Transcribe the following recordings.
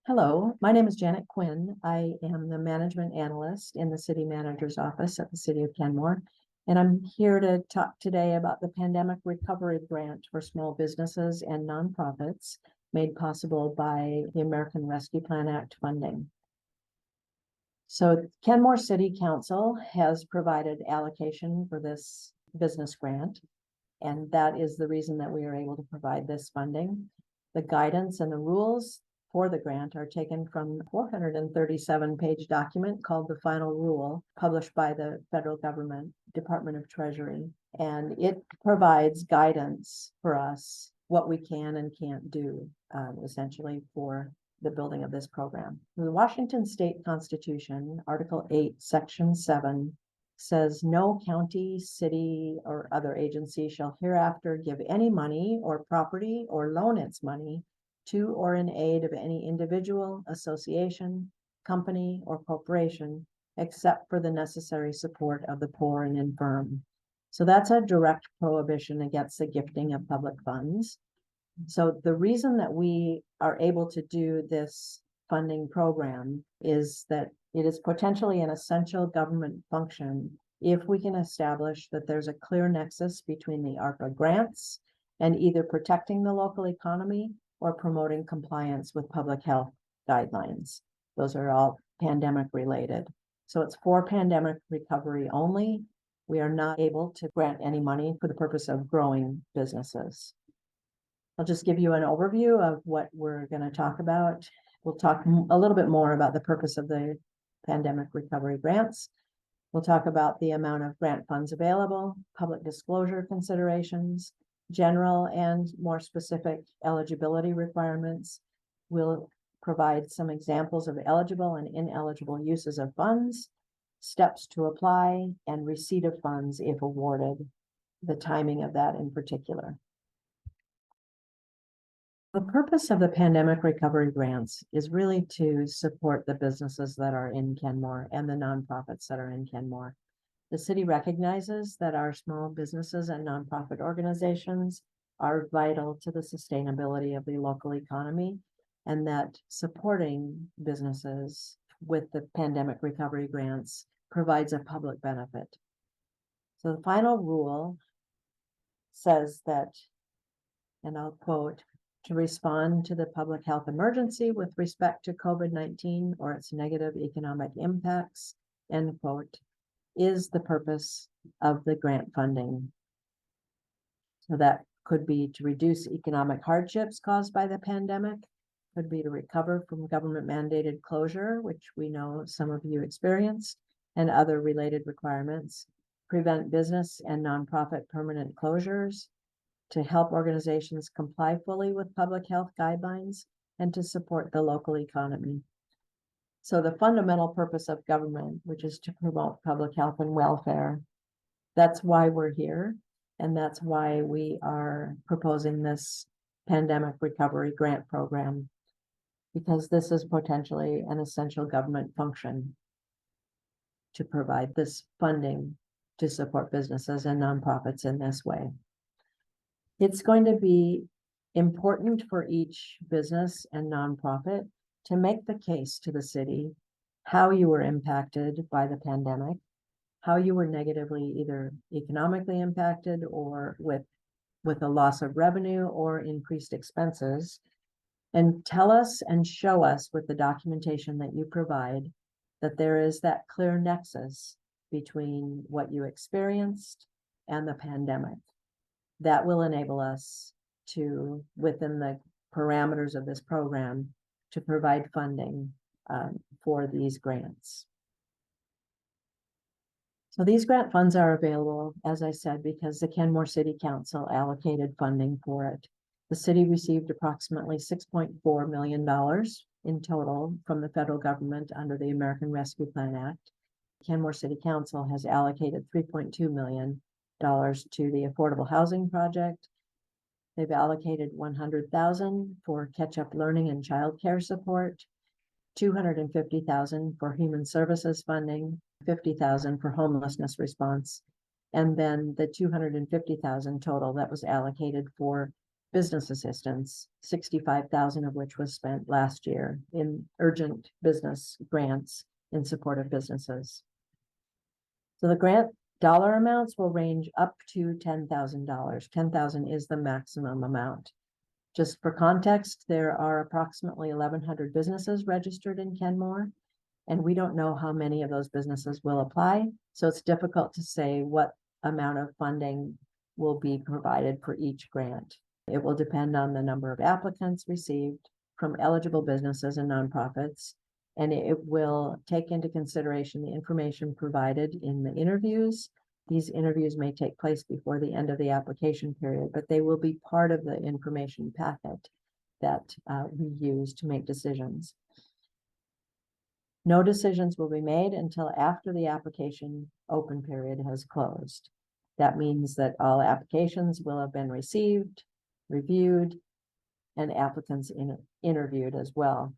Hello, my name is Janet Quinn. I am the management analyst in the city manager's office at the city of Kenmore. And I'm here to talk today about the pandemic recovery grant for small businesses and nonprofits made possible by the American Rescue Plan Act funding. So Kenmore City Council has provided allocation for this business grant, and that is the reason that we are able to provide this funding. The guidance and the rules for the grant are taken from a 437-page document called the Final Rule, published by the federal government Department of Treasury. And it provides guidance for us, what we can and can't do, essentially, for the building of this program. The Washington State Constitution, Article 8, Section 7, says no county, city, or other agency shall hereafter give any money or property or loan its money to or in aid of any individual, association, company, or corporation, except for the necessary support of the poor and infirm. So that's a direct prohibition against the gifting of public funds. So the reason that we are able to do this funding program is that it is potentially an essential government function if we can establish that there's a clear nexus between the ARPA grants and either protecting the local economy or promoting compliance with public health guidelines. Those are all pandemic related. So it's for pandemic recovery only. We are not able to grant any money for the purpose of growing businesses. I'll just give you an overview of what we're going to talk about. We'll talk a little bit more about the purpose of the pandemic recovery grants. We'll talk about the amount of grant funds available, public disclosure considerations, general and more specific eligibility requirements. We'll provide some examples of eligible and ineligible uses of funds, steps to apply, and receipt of funds if awarded, the timing of that in particular. The purpose of the pandemic recovery grants is really to support the businesses that are in Kenmore and the nonprofits that are in Kenmore. The city recognizes that our small businesses and nonprofit organizations are vital to the sustainability of the local economy, and that supporting businesses with the pandemic recovery grants provides a public benefit. So the final rule says that, and I'll quote, to respond to the public health emergency with respect to COVID-19 or its negative economic impacts, end quote, is the purpose of the grant funding. So that could be to reduce economic hardships caused by the pandemic, could be to recover from government mandated closure, which we know some of you experienced, and other related requirements, prevent business and nonprofit permanent closures, to help organizations comply fully with public health guidelines, and to support the local economy. So the fundamental purpose of government, which is to promote public health and welfare, that's why we're here. And that's why we are proposing this pandemic recovery grant program, because this is potentially an essential government function to provide this funding to support businesses and nonprofits in this way. It's going to be important for each business and nonprofit to make the case to the city how you were impacted by the pandemic, how you were negatively either economically impacted or with a loss of revenue or increased expenses, and tell us and show us with the documentation that you provide that there is that clear nexus between what you experienced and the pandemic. That will enable us to, within the parameters of this program, to provide funding for these grants. So these grant funds are available, as I said, because the Kenmore City Council allocated funding for it. The city received approximately $6.4 million in total from the federal government under the American Rescue Plan Act. Kenmore City Council has allocated $3.2 million to the Affordable Housing Project. They've allocated $100,000 for catch-up learning and childcare support, $250,000 for human services funding, $50,000 for homelessness response, and then the $250,000 total that was allocated for business assistance, 65,000 of which was spent last year in urgent business grants in support of businesses. So the grant dollar amounts will range up to $10,000. 10,000 is the maximum amount. Just for context, there are approximately 1,100 businesses registered in Kenmore, and we don't know how many of those businesses will apply. So it's difficult to say what amount of funding will be provided for each grant. It will depend on the number of applicants received from eligible businesses and nonprofits, and it will take into consideration the information provided in the interviews. These interviews may take place before the end of the application period, but they will be part of the information packet that we use to make decisions. No decisions will be made until after the application open period has closed. That means that all applications will have been received, reviewed, and applicants interviewed as well.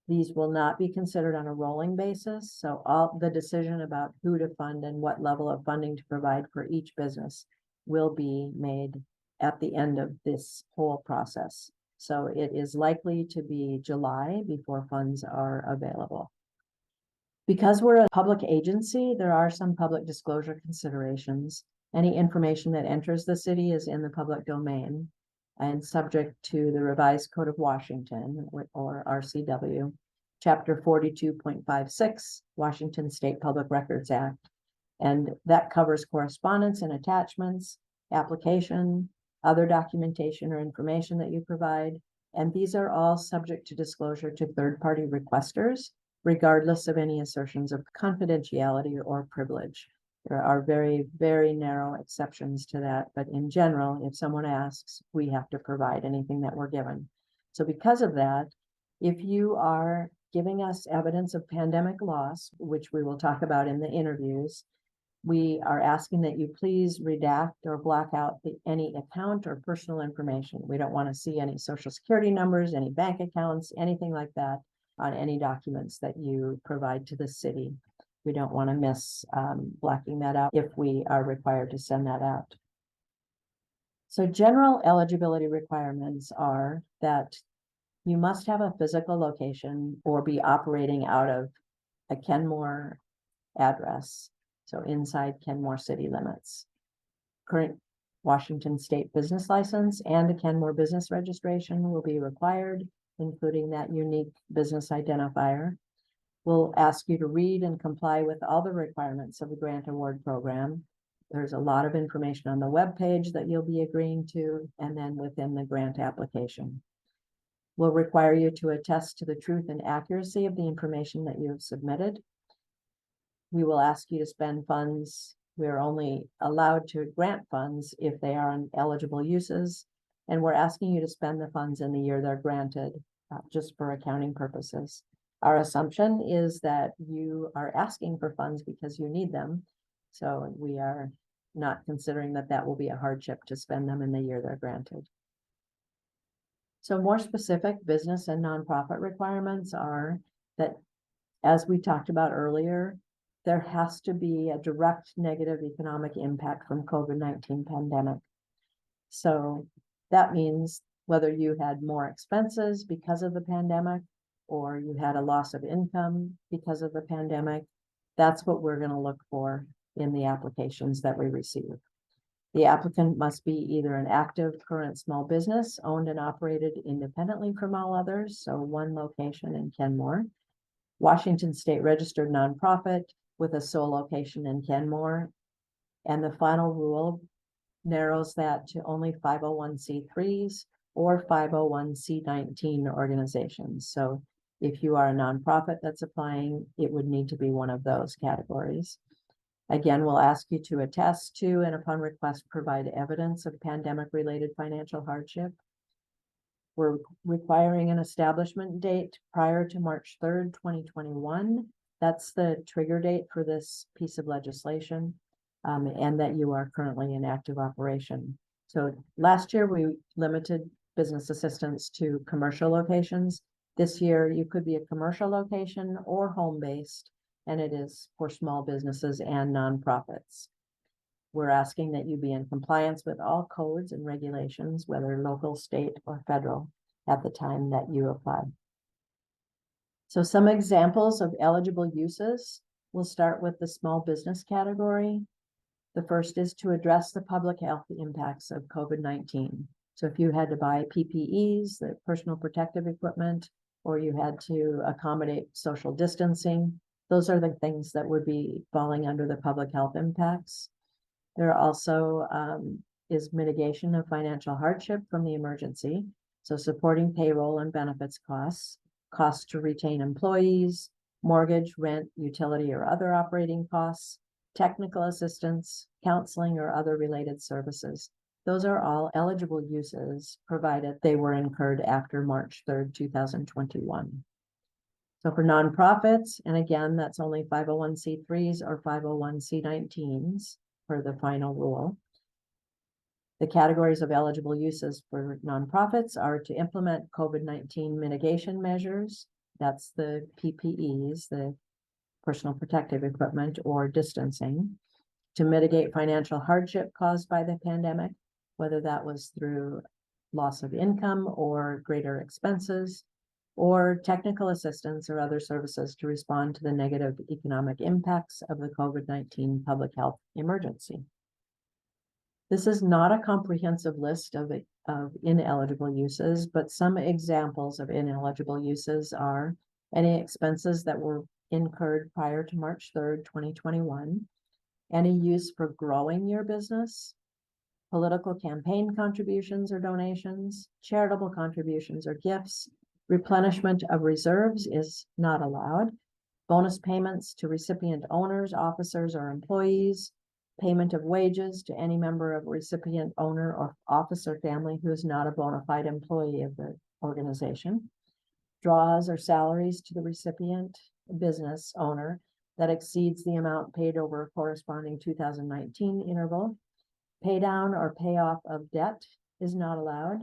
These will not be considered on a rolling basis, so all the decision about who to fund and what level of funding to provide for each business will be made at the end of this whole process. So it is likely to be July before funds are available. Because we're a public agency, there are some public disclosure considerations. Any information that enters the city is in the public domain and subject to the Revised Code of Washington, or RCW, Chapter 42.56, Washington State Public Records Act. And that covers correspondence and attachments, application, other documentation or information that you provide. And these are all subject to disclosure to third-party requesters, regardless of any assertions of confidentiality or privilege. There are very, very narrow exceptions to that, but in general, if someone asks, we have to provide anything that we're given. So because of that, if you are giving us evidence of pandemic loss, which we will talk about in the interviews, we are asking that you please redact or block out any account or personal information. We don't want to see any social security numbers, any bank accounts, anything like that on any documents that you provide to the city. We don't want to miss blocking that out if we are required to send that out. So general eligibility requirements are that you must have a physical location or be operating out of a Kenmore address, so inside Kenmore city limits. Current Washington state business license and a Kenmore business registration will be required, including that unique business identifier. We'll ask you to read and comply with all the requirements of the grant award program. There's a lot of information on the webpage that you'll be agreeing to, and then within the grant application. We'll require you to attest to the truth and accuracy of the information that you have submitted. We will ask you to spend funds. We are only allowed to grant funds if they are on eligible uses, and we're asking you to spend the funds in the year they're granted, just for accounting purposes. Our assumption is that you are asking for funds because you need them, so we are not considering that that will be a hardship to spend them in the year they're granted. So more specific business and nonprofit requirements are that, as we talked about earlier, there has to be a direct negative economic impact from COVID-19 pandemic. So that means whether you had more expenses because of the pandemic or you had a loss of income because of the pandemic, that's what we're going to look for in the applications that we receive. The applicant must be either an active current small business owned and operated independently from all others, so one location in Kenmore, Washington state registered nonprofit with a sole location in Kenmore, and the final rule narrows that to only 501c3s or 501c19 organizations. So if you are a nonprofit that's applying, it would need to be one of those categories. Again, we'll ask you to attest to and upon request provide evidence of pandemic-related financial hardship. We're requiring an establishment date prior to March 3rd, 2021. That's the trigger date for this piece of legislation, and that you are currently in active operation. So last year we limited business assistance to commercial locations. This year you could be a commercial location or home-based, and it is for small businesses and nonprofits. We're asking that you be in compliance with all codes and regulations, whether local, state, or federal, at the time that you apply. So some examples of eligible uses. We'll start with the small business category. The first is to address the public health impacts of COVID-19. So if you had to buy PPEs, the personal protective equipment, or you had to accommodate social distancing, those are the things that would be falling under the public health impacts. There also is mitigation of financial hardship from the emergency. So supporting payroll and benefits costs to retain employees, mortgage, rent, utility, or other operating costs, technical assistance, counseling, or other related services. Those are all eligible uses, provided they were incurred after March 3rd, 2021. So for nonprofits, and again, that's only 501c3s or 501c19s for the final rule. The categories of eligible uses for nonprofits are to implement COVID-19 mitigation measures. That's the PPEs, the personal protective equipment, or distancing, to mitigate financial hardship caused by the pandemic, whether that was through loss of income or greater expenses, or technical assistance or other services to respond to the negative economic impacts of the COVID-19 public health emergency. This is not a comprehensive list of ineligible uses, but some examples of ineligible uses are any expenses that were incurred prior to March 3rd, 2021, any use for growing your business, political campaign contributions or donations, charitable contributions or gifts, replenishment of reserves is not allowed, bonus payments to recipient owners, officers, or employees, payment of wages to any member of recipient owner or officer family who is not a bona fide employee of the organization, draws or salaries to the recipient business owner that exceeds the amount paid over a corresponding 2019 interval, pay down or pay off of debt is not allowed,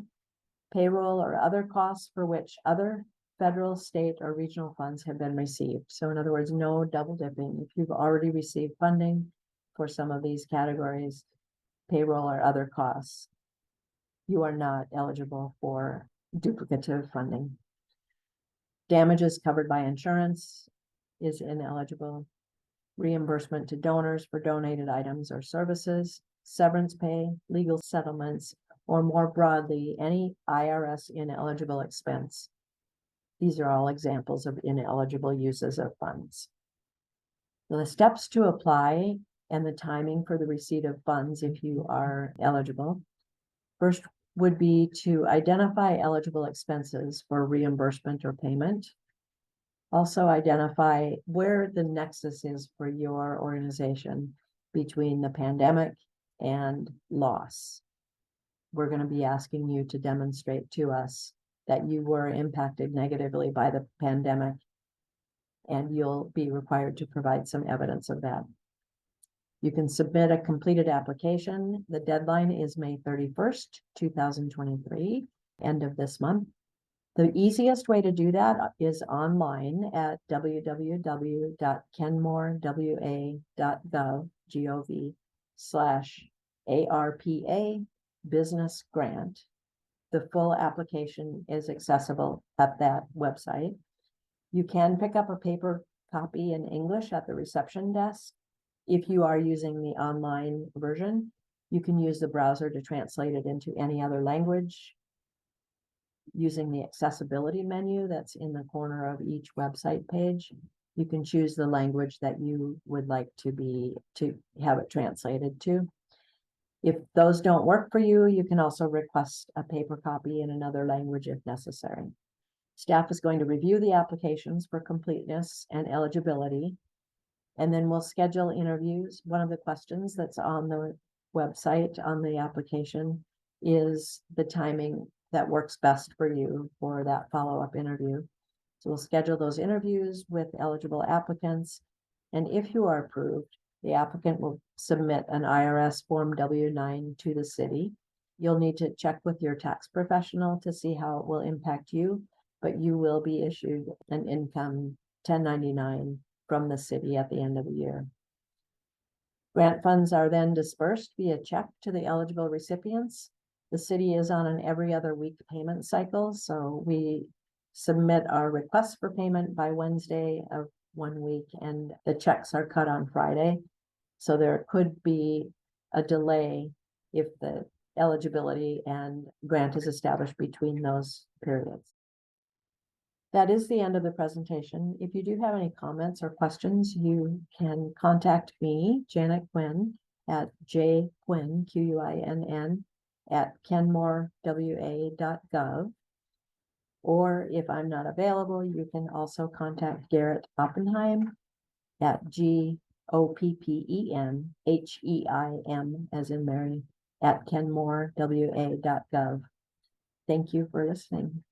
payroll or other costs for which other federal, state, or regional funds have been received. So in other words, no double dipping. If you've already received funding for some of these categories, payroll or other costs, you are not eligible for duplicative funding. Damages covered by insurance is ineligible. Reimbursement to donors for donated items or services, severance pay, legal settlements, or more broadly, any IRS ineligible expense. These are all examples of ineligible uses of funds. The steps to apply and the timing for the receipt of funds if you are eligible. First would be to identify eligible expenses for reimbursement or payment. Also identify where the nexus is for your organization between the pandemic and loss. We're going to be asking you to demonstrate to us that you were impacted negatively by the pandemic, and you'll be required to provide some evidence of that. You can submit a completed application. The deadline is May 31st, 2023, end of this month. The easiest way to do that is online at www.kenmore.gov/ARPA business grant. The full application is accessible at that website. You can pick up a paper copy in English at the reception desk. If you are using the online version, you can use the browser to translate it into any other language using the accessibility menu that's in the corner of each website page. You can choose the language that you would like to have it translated to. If those don't work for you, you can also request a paper copy in another language if necessary. Staff is going to review the applications for completeness and eligibility, and then we'll schedule interviews. One of the questions that's on the website on the application is the timing that works best for you for that follow-up interview. So we'll schedule those interviews with eligible applicants. And if you are approved, the applicant will submit an IRS Form W-9 to the city. You'll need to check with your tax professional to see how it will impact you, but you will be issued an income 1099 from the city at the end of the year. Grant funds are then dispersed via check to the eligible recipients. The city is on an every other week payment cycle, so we submit our request for payment by Wednesday of 1 week, and the checks are cut on Friday. So there could be a delay if the eligibility and grant is established between those periods. That is the end of the presentation. If you do have any comments or questions, you can contact me, Janet Quinn, at jquinn, Quinn, at kenmorewa.gov. Or if I'm not available, you can also contact Garrett Oppenheim at GOPPENHEIM, as in Mary, at kenmorewa.gov. Thank you for listening.